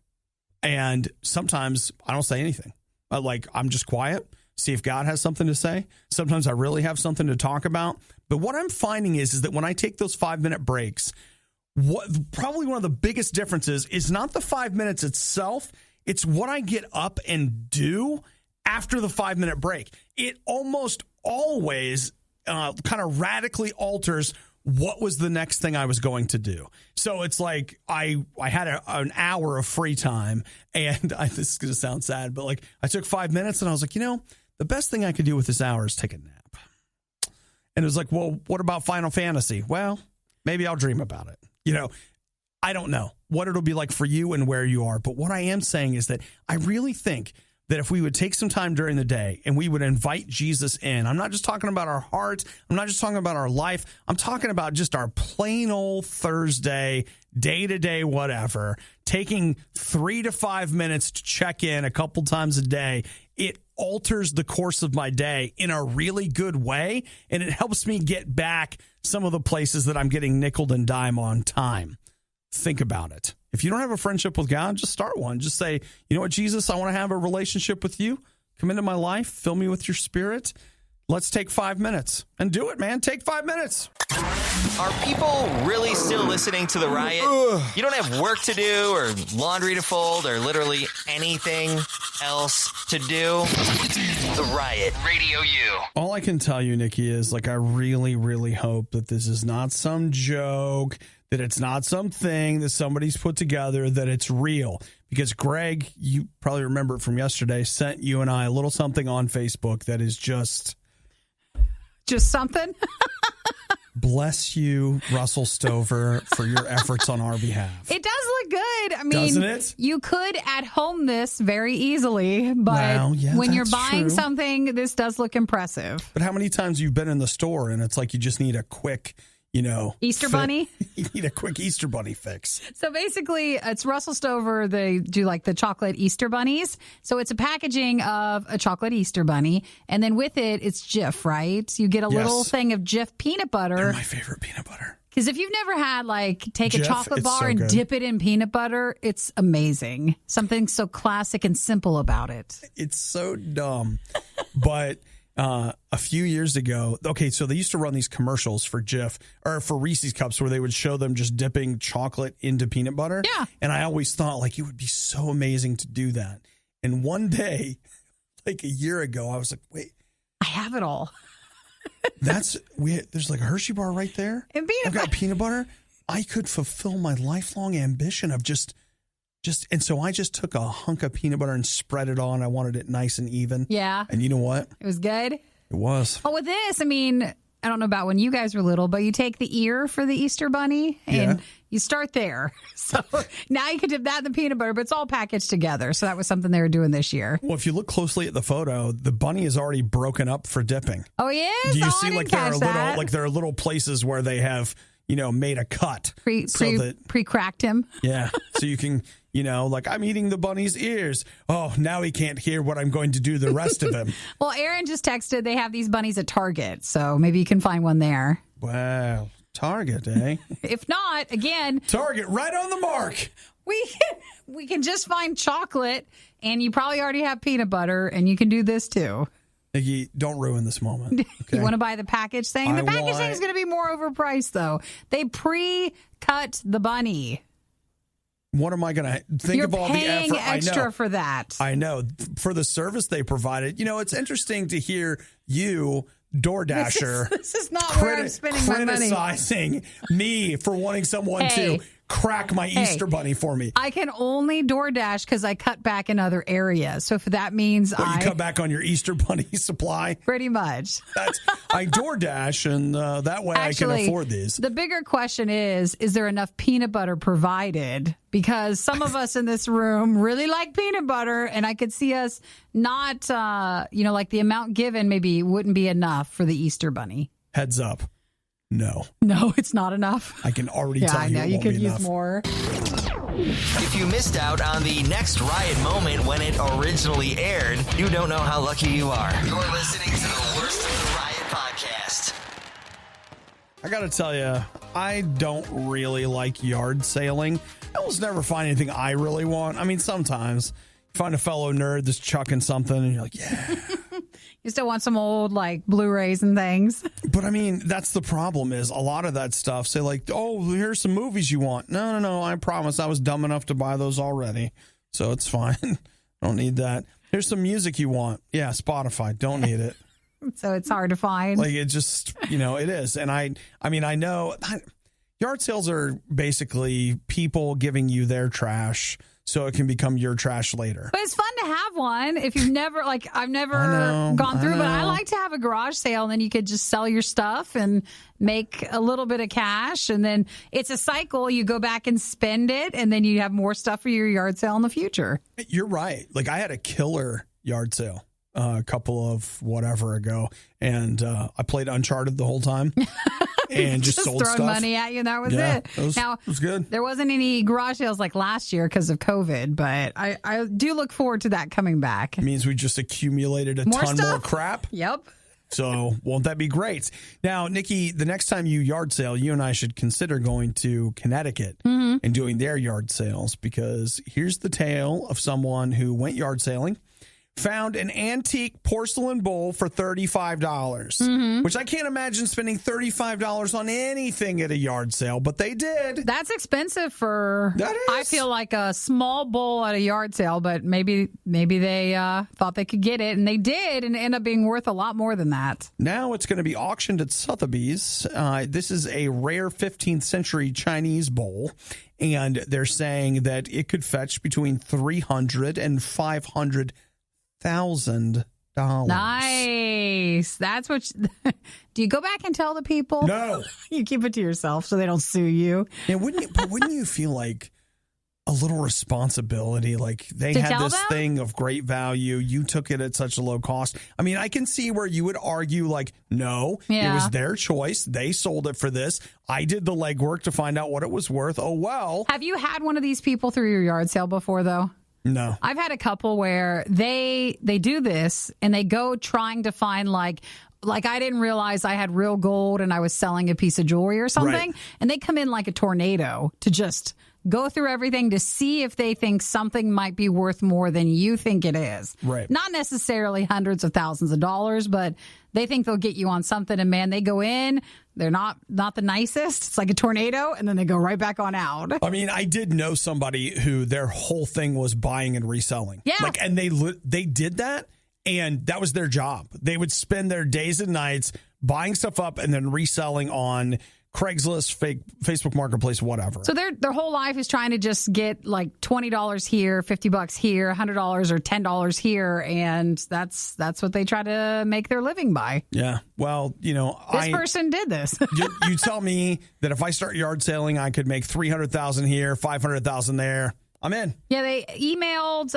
And sometimes I don't say anything. I'm just quiet, see if God has something to say. Sometimes I really have something to talk about. But what I'm finding is that when I take those 5-minute breaks, probably one of the biggest differences is not the 5 minutes itself. It's what I get up and do after the 5-minute break. It almost always kind of radically alters what was the next thing I was going to do. So it's like I had an hour of free time, and this is going to sound sad, but like I took 5 minutes and I was like, the best thing I could do with this hour is take a nap. And it was like, well, what about Final Fantasy? Well, maybe I'll dream about it. I don't know what it'll be like for you and where you are. But what I am saying is that I really think that if we would take some time during the day and we would invite Jesus in, I'm not just talking about our hearts, I'm not just talking about our life, I'm talking about just our plain old Thursday, day-to-day whatever, taking 3 to 5 minutes to check in a couple times a day, it alters the course of my day in a really good way, and it helps me get back some of the places that I'm getting nickeled and dime on time. Think about it. If you don't have a friendship with God, just start one. Just say, you know what, Jesus, I want to have a relationship with you. Come into my life. Fill me with your spirit. Let's take 5 minutes and do it, man. Take 5 minutes. Are people really still listening to The Riot? You don't have work to do or laundry to fold or literally anything else to do? The Riot, Radio U. All I can tell you, Nikki, is I really, really hope that this is not some joke, that it's not something that somebody's put together, that it's real. Because Greg, you probably remember it from yesterday, sent you and I a little something on Facebook that is just something. Bless you, Russell Stover, for your efforts on our behalf. It does look good. I mean, doesn't it? You could at home this very easily, but when you're buying something, this does look impressive. But how many times you've been in the store and it's like you just need a quick, Easter bunny? You need a quick Easter bunny fix. So basically, it's Russell Stover. They do the chocolate Easter bunnies. So it's a packaging of a chocolate Easter bunny. And then with it, it's Jif, right? You get a little thing of Jif peanut butter. They're my favorite peanut butter. Because if you've never had, take Jif, a chocolate bar and dip it in peanut butter, it's amazing. Something so classic and simple about it. It's so dumb. But a few years ago, so they used to run these commercials for Jif or for Reese's Cups where they would show them just dipping chocolate into peanut butter. Yeah. And I always thought it would be so amazing to do that. And one day, a year ago, I was like, wait. I have it all. There's a Hershey bar right there. And peanut I've got peanut butter. I could fulfill my lifelong ambition of and so I just took a hunk of peanut butter and spread it on. I wanted it nice and even. Yeah. And you know what? It was good. It was. Oh, with this, I mean, I don't know about when you guys were little, but you take the ear for the Easter bunny and you start there. So now you can dip that in the peanut butter, but it's all packaged together. So that was something they were doing this year. Well, if you look closely at the photo, the bunny is already broken up for dipping. Oh, he is? Do you see there are little places where they have, made a cut. Pre-cracked him. Yeah. So you can, I'm eating the bunny's ears. Oh, now he can't hear what I'm going to do the rest of him. Well, Aaron just texted they have these bunnies at Target. So maybe you can find one there. Wow. Target, eh? If not, again. Target, right on the mark. We can just find chocolate, and you probably already have peanut butter, and you can do this too. Iggy, don't ruin this moment. Okay? You want to buy the package thing? The package thing is going to be more overpriced, though. They pre-cut the bunny. What am I going to think You're of all the effort? paying extra for that. I know. For the service they provided. It's interesting to hear you, DoorDasher. This is not where I'm spending my money. Criticizing me for wanting someone to crack my Easter bunny for me. I can only DoorDash because I cut back in other areas. So if that means you cut back on your Easter bunny supply? Pretty much. I DoorDash, and that way Actually, I can afford these. The bigger question is there enough peanut butter provided? Because some of us in this room really like peanut butter, and I could see us not, like the amount given maybe wouldn't be enough for the Easter bunny. Heads up. No, it's not enough. I can already tell you. Yeah, I know you could use more. If you missed out on the next Riot moment when it originally aired, you don't know how lucky you are. You're listening to the worst of the Riot podcast. I got to tell you, I don't really like yard sailing. I almost never find anything I really want. I mean, sometimes you find a fellow nerd that's chucking something, and you're like, yeah. You still want some old, Blu-rays and things. But, I mean, that's the problem is a lot of that stuff, say, oh, here's some movies you want. No, I promise I was dumb enough to buy those already, so it's fine. Don't need that. Here's some music you want. Yeah, Spotify. Don't need it. So it's hard to find. It just, it is. And I know yard sales are basically people giving you their trash so it can become your trash later. But it's fun to have one if you've never, I've never gone through, but I like to have a garage sale, and then you could just sell your stuff and make a little bit of cash. And then it's a cycle. You go back and spend it, and then you have more stuff for your yard sale in the future. You're right. I had a killer yard sale a couple of whatever ago, and I played Uncharted the whole time. And just sold throwing stuff. Money at you, and that was it. It was good. There wasn't any garage sales like last year because of COVID, but I do look forward to that coming back. It means we just accumulated a ton more crap. Yep. So won't that be great? Now, Nikki, the next time you yard sale, you and I should consider going to Connecticut and doing their yard sales, because here's the tale of someone who went yard sailing, found an antique porcelain bowl for $35, which I can't imagine spending $35 on anything at a yard sale, but they did. That's expensive for, that is. I feel like a small bowl at a yard sale, but maybe they thought they could get it, and they did, and it ended up being worth a lot more than that. Now it's going to be auctioned at Sotheby's. This is a rare 15th century Chinese bowl, and they're saying that it could fetch between $300,000 and $500,000. Nice. That's what. Do you go back and tell the people? No. You keep it to yourself so they don't sue you. Yeah, wouldn't you feel like a little responsibility? They had this thing of great value. You took it at such a low cost. I mean, I can see where you would argue no, it was their choice. They sold it for this. I did the legwork to find out what it was worth. Oh, well. Have you had one of these people through your yard sale before, though? No. I've had a couple where they do this and they go trying to find like I didn't realize I had real gold and I was selling a piece of jewelry or something. Right. And they come in like a tornado to just go through everything to see if they think something might be worth more than you think it is. Right. Not necessarily hundreds of thousands of dollars, but they think they'll get you on something. And man, they go in, they're not the nicest. It's like a tornado, and then they go right back on out. I mean, I did know somebody who their whole thing was buying and reselling. Yeah. And they did that, and that was their job. They would spend their days and nights buying stuff up and then reselling on Craigslist, fake Facebook Marketplace, whatever. So their whole life is trying to just get like $20 here, $50 here, $100 or $10 here, and that's what they try to make their living by. Yeah. Well, this person did this. you tell me that if I start yard sailing, I could make $300,000 here, $500,000 there. I'm in. Yeah, they emailed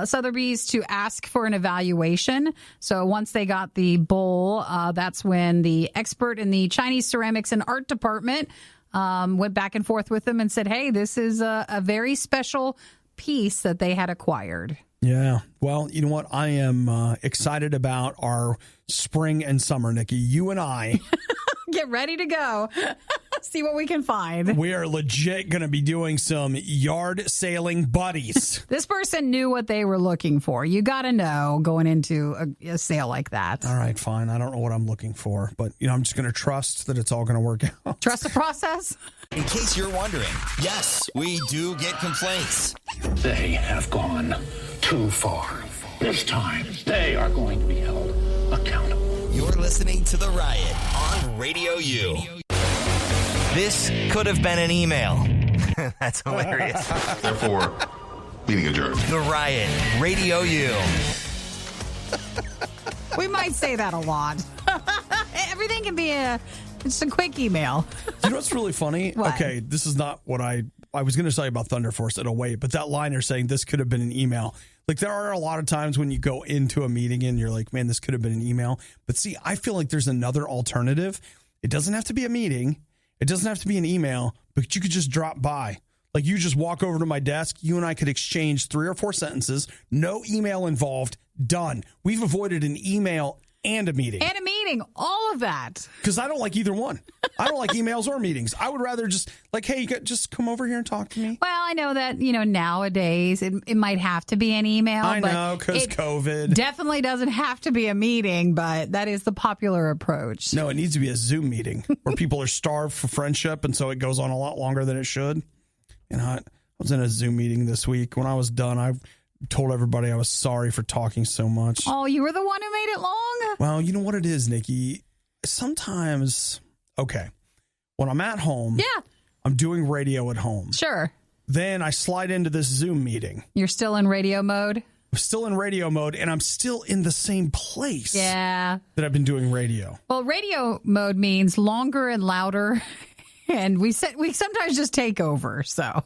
Sotheby's to ask for an evaluation. So once they got the bull, that's when the expert in the Chinese ceramics and art department went back and forth with them and said, hey, this is a very special piece that they had acquired. Yeah. Well, you know what? I am excited about our spring and summer, Nikki. You and I. Get ready to go. See what we can find. We are legit going to be doing some yard sailing buddies. This person knew what they were looking for. You got to know going into a sale like that. All right, fine. I don't know what I'm looking for, but I'm just going to trust that it's all going to work out. Trust the process? In case you're wondering, yes, we do get complaints. They have gone too far. This time, they are going to be held accountable. You're listening to The Riot on Radio U. This could have been an email. That's hilarious. Therefore, meeting adjourned. The Riot, Radio U. We might say that a lot. Everything can be just a quick email. You know what's really funny? What? Okay, this is not what I was going to tell you about Thunder Force at 08, but that line they're saying this could have been an email. Like, there are a lot of times when you go into a meeting and you're like, man, this could have been an email. But see, I feel like there's another alternative. It doesn't have to be a meeting. It doesn't have to be an email, but you could just drop by. Like, you just walk over to my desk. You and I could exchange 3 or 4 sentences. No email involved. Done. We've avoided an email and a meeting. And a meeting. All of that. Because I don't like either one. I don't like emails or meetings. I would rather just like, hey, just come over here and talk to me. Well, I know that, nowadays it might have to be an email. I know, because COVID. Definitely doesn't have to be a meeting, but that is the popular approach. No, it needs to be a Zoom meeting where people are starved for friendship, and so it goes on a lot longer than it should. I was in a Zoom meeting this week. When I was done, I told everybody I was sorry for talking so much. Oh, you were the one who made it long? Well, you know what it is, Nikki? Sometimes, okay, when I'm at home, I'm doing radio at home. Sure. Then I slide into this Zoom meeting. You're still in radio mode? I'm still in radio mode, and I'm still in the same place that I've been doing radio. Well, radio mode means longer and louder, and we sometimes just take over, so...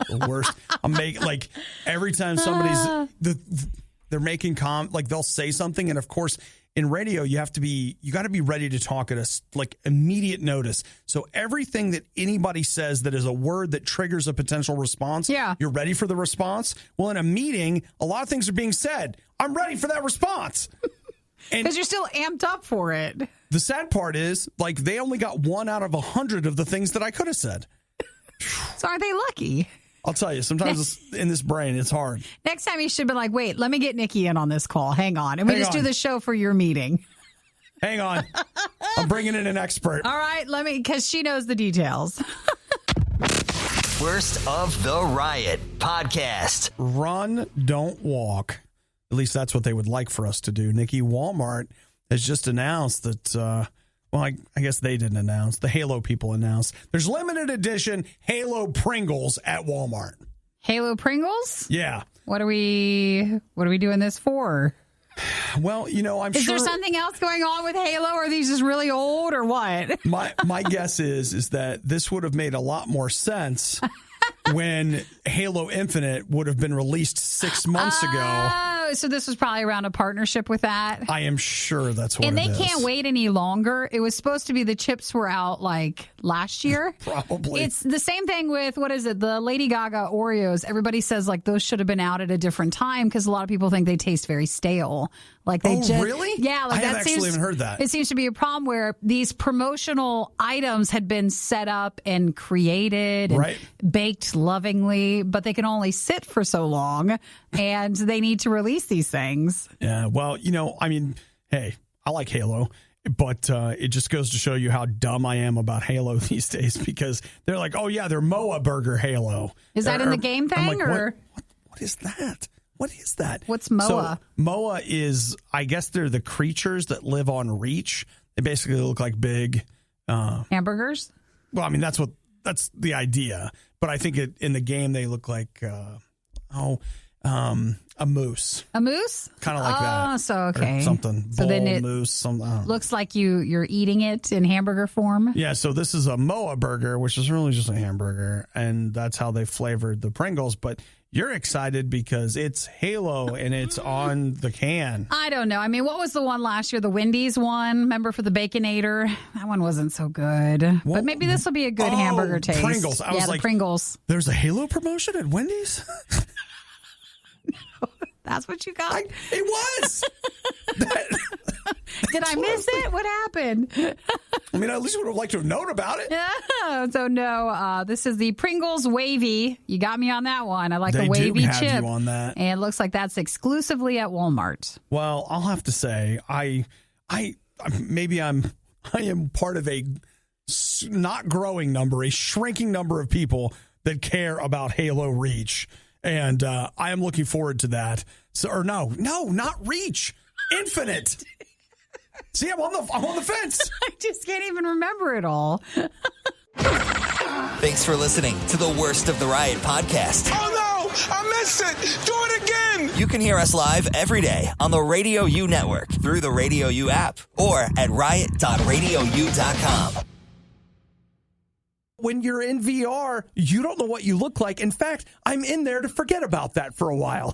The worst. I'm making, like, every time somebody's they're making they'll say something, and of course in radio you got to be ready to talk at immediate notice. So everything that anybody says that is a word that triggers a potential response, you're ready for the response. Well, in a meeting, a lot of things are being said. I'm ready for that response. Because you're still amped up for it. The sad part is, like, they only got 1 out of 100 of the things that I could have said. So aren't they lucky? I'll tell you, sometimes in this brain, it's hard. Next time you should be like, wait, let me get Nikki in on this call. Hang on. And we do the show for your meeting. Hang on. I'm bringing in an expert. All right, because she knows the details. Worst of the Riot podcast. Run, don't walk. At least that's what they would like for us to do. Nikki, Walmart has just announced that... I guess they didn't announce. The Halo people announced. There's limited edition Halo Pringles at Walmart. Halo Pringles? Yeah. What are we doing this for? Well, I'm sure. Is there something else going on with Halo? Are these just really old or what? My guess is that this would have made a lot more sense when Halo Infinite would have been released 6 months ago. So this was probably around a partnership with that. I am sure that's what it is. And they can't wait any longer. It was supposed to be the chips were out like last year. Probably. It's the same thing with, what is it? The Lady Gaga Oreos. Everybody says like those should have been out at a different time because a lot of people think they taste very stale. Like they really? Yeah. Like I actually haven't heard that. It seems to be a problem where these promotional items had been set up and created and baked lovingly, but they can only sit for so long and they need to release these things. Yeah. Well, hey, I like Halo, but it just goes to show you how dumb I am about Halo these days because they're like, oh, yeah, they're Moa Burger Halo. Is that in the game thing? Like, what is that? What is that? What's Moa? So, Moa is, I guess they're the creatures that live on Reach. They basically look like big... hamburgers? Well, I mean, that's the idea. But I think in the game they look like a moose. A moose? Kind of like that. Oh, so okay. Or something. So then it moose. Something. Looks like you're eating it in hamburger form. Yeah. So this is a Moa burger, which is really just a hamburger, and that's how they flavored the Pringles. But you're excited because it's Halo and it's on the can. I don't know. I mean, what was the one last year? The Wendy's one. Remember for the Baconator? That one wasn't so good. Well, but maybe this will be a good hamburger taste. Pringles. I was like, Pringles. There's a Halo promotion at Wendy's? That's what you got? It was. Did I miss it? What happened? I mean, I at least would have liked to have known about it. Yeah. So, no, this is the Pringles Wavy. You got me on that one. I like the wavy do have chip. You on that. And it looks like that's exclusively at Walmart. Well, I'll have to say, I am part of a not growing number, a shrinking number of people that care about Halo Reach. And I am looking forward to that. So, or no, not Reach. Infinite. See, I'm on the fence. I just can't even remember it all. Thanks for listening to the Worst of the Riot podcast. Oh no, I missed it. Do it again. You can hear us live every day on the RadioU network through the RadioU app or at riot.radiou.com. When you're in VR, you don't know what you look like. In fact, I'm in there to forget about that for a while.